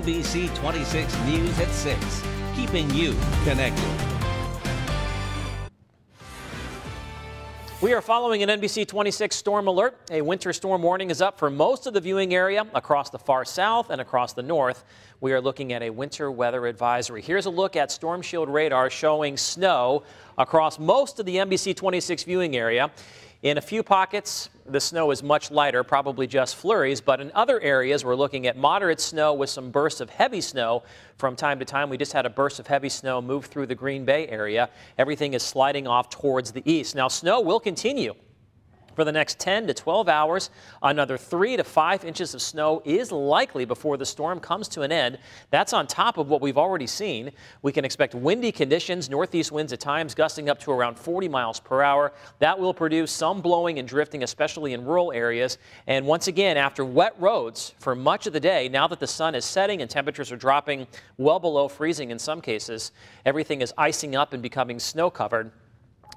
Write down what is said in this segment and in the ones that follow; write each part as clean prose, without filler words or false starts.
NBC26 News at 6, keeping you connected. We are following an NBC26 storm alert. A winter storm warning is up for most of the viewing area across the far south and across the north. We are looking at a winter weather advisory. Here's a look at Storm Shield radar showing snow across most of the NBC26 viewing area. In a few pockets, the snow is much lighter, probably just flurries, but in other areas, we're looking at moderate snow with some bursts of heavy snow from time to time. We just had a burst of heavy snow move through the Green Bay area. Everything is sliding off towards the east. Now, snow will continue for the next 10 to 12 hours. Another 3 to 5 inches of snow is likely before the storm comes to an end. That's on top of what we've already seen. We can expect windy conditions, northeast winds at times gusting up to around 40 miles per hour. That will produce some blowing and drifting, especially in rural areas. And once again, after wet roads for much of the day, now that the sun is setting and temperatures are dropping well below freezing in some cases, everything is icing up and becoming snow covered.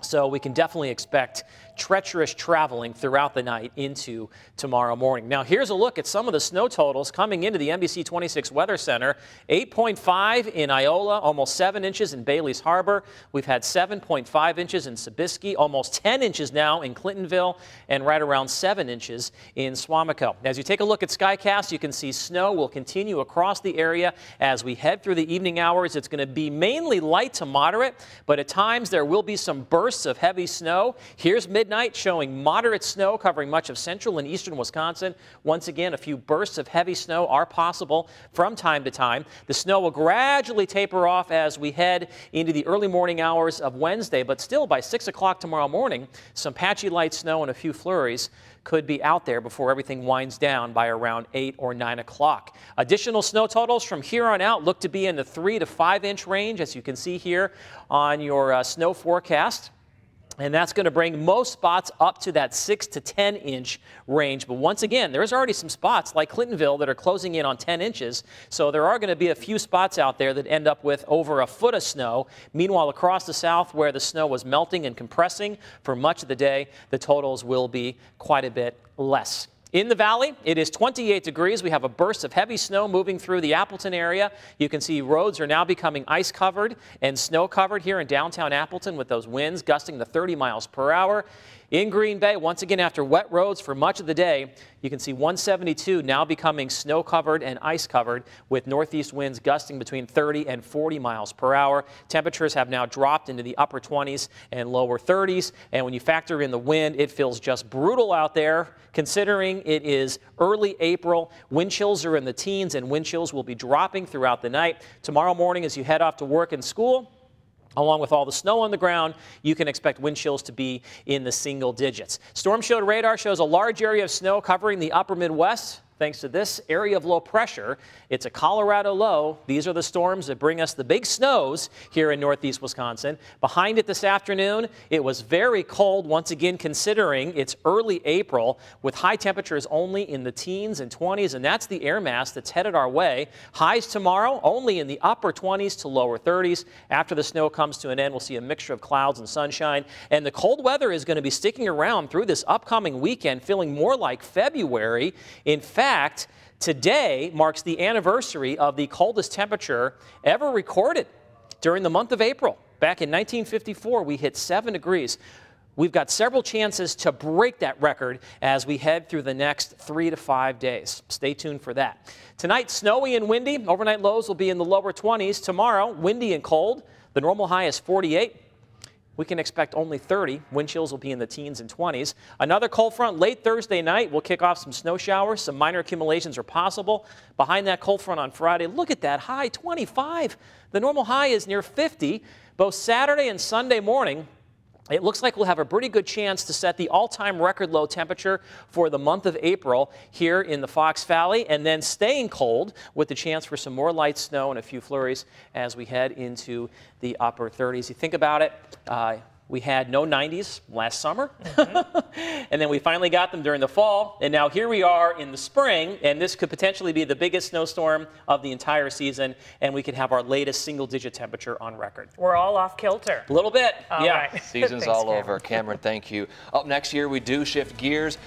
So we can definitely expect treacherous traveling throughout the night into tomorrow morning. Now here's a look at some of the snow totals coming into the NBC26 Weather Center. 8.5 in Iola, almost 7 inches in Bailey's Harbor. We've had 7.5 inches in Sobieski, almost 10 inches now in Clintonville, and right around 7 inches in Swamico. As you take a look at Skycast, you can see snow will continue across the area as we head through the evening hours. It's going to be mainly light to moderate, but at times there will be some bursts of heavy snow. Here's midnight showing moderate snow covering much of central and eastern Wisconsin. Once again, a few bursts of heavy snow are possible from time to time. The snow will gradually taper off as we head into the early morning hours of Wednesday, but still by 6 o'clock tomorrow morning, some patchy light snow and a few flurries could be out there before everything winds down by around 8 or 9 o'clock. Additional snow totals from here on out look to be in the 3 to 5 inch range, as you can see here on your snow forecast. And that's going to bring most spots up to that 6 to 10 inch range. But once again, there's already some spots like Clintonville that are closing in on 10 inches. So there are going to be a few spots out there that end up with over a foot of snow. Meanwhile, across the south where the snow was melting and compressing for much of the day, the totals will be quite a bit less. In the valley, it is 28 degrees. We have a burst of heavy snow moving through the Appleton area. You can see roads are now becoming ice covered and snow covered here in downtown Appleton with those winds gusting to 30 miles per hour. In Green Bay, once again, after wet roads for much of the day, you can see 172 now becoming snow covered and ice covered with northeast winds gusting between 30 and 40 miles per hour. Temperatures have now dropped into the upper 20s and lower 30s. And when you factor in the wind, it feels just brutal out there considering it is early April. Wind chills are in the teens and wind chills will be dropping throughout the night. Tomorrow morning as you head off to work and school, along with all the snow on the ground, you can expect wind chills to be in the single digits. Storm Shield radar shows a large area of snow covering the upper Midwest. Thanks to this area of low pressure. It's a Colorado low. These are the storms that bring us the big snows here in northeast Wisconsin. Behind it this afternoon, it was very cold once again considering it's early April with high temperatures only in the teens and 20s, and that's the air mass that's headed our way. Highs tomorrow only in the upper 20s to lower 30s. After the snow comes to an end, we'll see a mixture of clouds and sunshine, and the cold weather is going to be sticking around through this upcoming weekend, feeling more like February. In fact, today marks the anniversary of the coldest temperature ever recorded during the month of April. Back in 1954, we hit 7 degrees. We've got several chances to break that record as we head through the next 3 to 5 days. Stay tuned for that. Tonight, snowy and windy. Overnight lows will be in the lower 20s. Tomorrow, windy and cold. The normal high is 48. We can expect only 30. Wind chills will be in the teens and 20s. Another cold front late Thursday night will kick off some snow showers. Some minor accumulations are possible. Behind that cold front on Friday, look at that high, 25. The normal high is near 50. Both Saturday and Sunday morning, it looks like we'll have a pretty good chance to set the all-time record low temperature for the month of April here in the Fox Valley, and then staying cold with the chance for some more light snow and a few flurries as we head into the upper 30s. You think about it, we had no 90s last summer, and then we finally got them during the fall, and now here we are in the spring, and this could potentially be the biggest snowstorm of the entire season, and we could have our latest single-digit temperature on record. We're all off kilter. A little bit, all yeah. Right. Season's Thanks, all Cameron. over. Cameron, thank you. Up next year, we do shift gears.